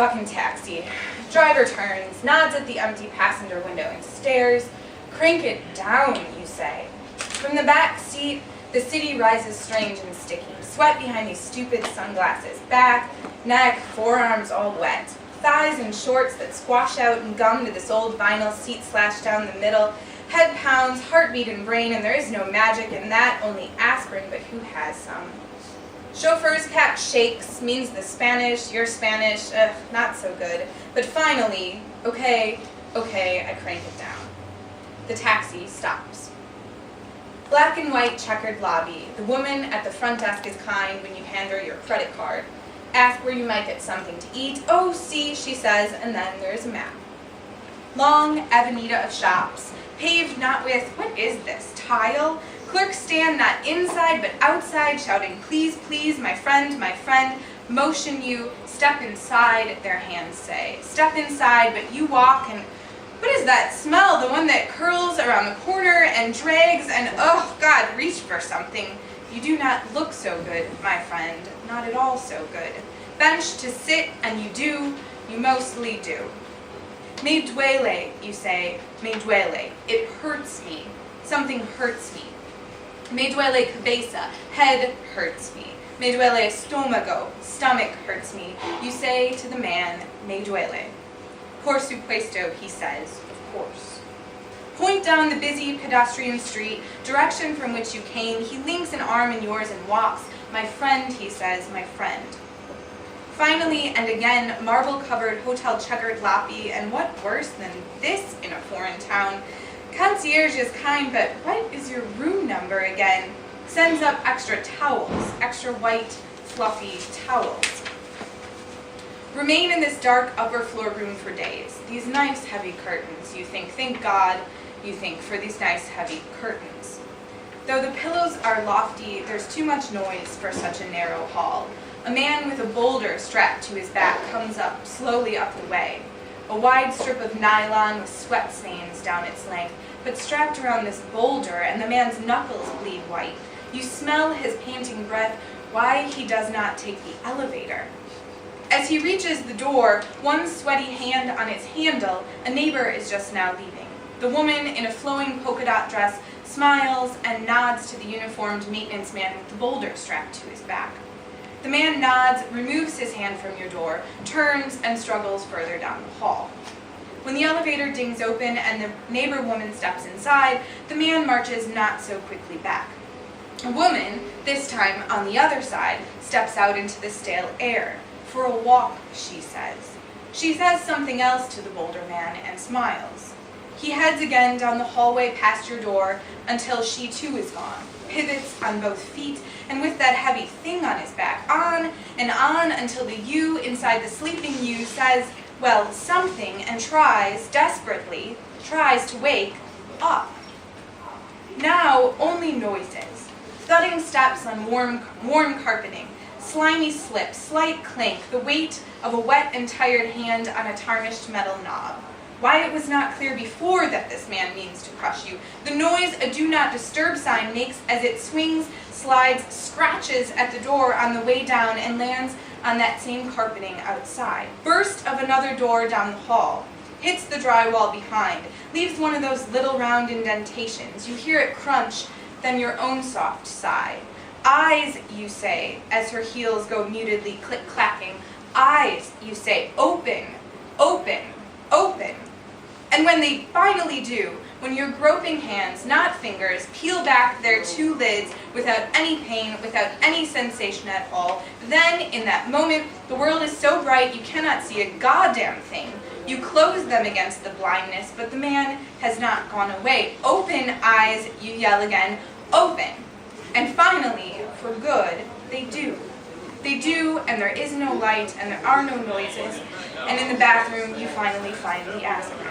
fucking taxi. Driver turns, nods at the empty passenger window and stares. Crank it down, you say. From the back seat, the city rises strange and sticky. Sweat behind these stupid sunglasses. Back, neck, forearms all wet. Thighs in shorts that squash out and gum to this old vinyl seat slashed down the middle. Head pounds, heartbeat and brain, and there is no magic in that, only aspirin, but who has some? Chauffeur's cap shakes, means the Spanish, you're Spanish, not so good. But finally, okay, I crank it down. The taxi stops. Black and white checkered lobby. The woman at the front desk is kind when you hand her your credit card. Ask where you might get something to eat. Oh, see, she says, and then there's a map. Long avenida of shops, paved not with, what is this, tile? Clerks stand not inside but outside, shouting, please, please, my friend, motion you, step inside, their hands say. Step inside, but you walk, and what is that smell? The one that curls around the corner and drags, and oh, God, reach for something. You do not look so good, my friend, not at all so good. Bench to sit, and you mostly do. Me duele, you say, me duele. It hurts me. Something hurts me. Me duele cabeza. Head hurts me. Me duele estomago. Stomach hurts me. You say to the man, me duele. Por supuesto, he says, of course. Point down the busy pedestrian street, direction from which you came. He links an arm in yours and walks. My friend, he says, my friend. Finally, and again, marble-covered hotel checkered lobby, and what worse than this in a foreign town? Concierge is kind, but what is your room number again? Sends up extra towels, extra white, fluffy towels. Remain in this dark upper floor room for days. These nice heavy curtains, you think, thank God, you think, for these nice heavy curtains. Though the pillows are lofty, there's too much noise for such a narrow hall. A man with a boulder strapped to his back comes up, slowly up the way. A wide strip of nylon with sweat stains down its length, but strapped around this boulder, and the man's knuckles bleed white. You smell his panting breath, why he does not take the elevator. As he reaches the door, one sweaty hand on its handle, a neighbor is just now leaving. The woman in a flowing polka dot dress smiles and nods to the uniformed maintenance man with the boulder strapped to his back. The man nods, removes his hand from your door, turns, and struggles further down the hall. When the elevator dings open and the neighbor woman steps inside, the man marches not so quickly back. A woman, this time on the other side, steps out into the stale air. For a walk, she says. She says something else to the boulder man and smiles. He heads again down the hallway past your door until she too is gone, pivots on both feet, and with that heavy thing on his back, on and on until the you inside the sleeping you says, well, something, and desperately tries to wake up. Now, only noises. Thudding steps on warm carpeting, slimy slip, slight clink, the weight of a wet and tired hand on a tarnished metal knob. Why it was not clear before that this man means to crush you. The noise a do not disturb sign makes as it swings, slides, scratches at the door on the way down and lands on that same carpeting outside. Burst of another door down the hall. Hits the drywall behind. Leaves one of those little round indentations. You hear it crunch, then your own soft sigh. Eyes, you say, as her heels go mutedly click-clacking. Eyes, you say, open, open, open. And when they finally do, when your groping hands, not fingers, peel back their two lids without any pain, without any sensation at all, then, in that moment, the world is so bright you cannot see a goddamn thing. You close them against the blindness, but the man has not gone away. Open, eyes, you yell again, open. And finally, for good, they do. They do, and there is no light, and there are no noises, and in the bathroom, you finally find the aspirin.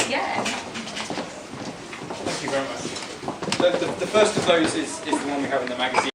Yeah. Thank you very much. The first of those is the one we have in the magazine.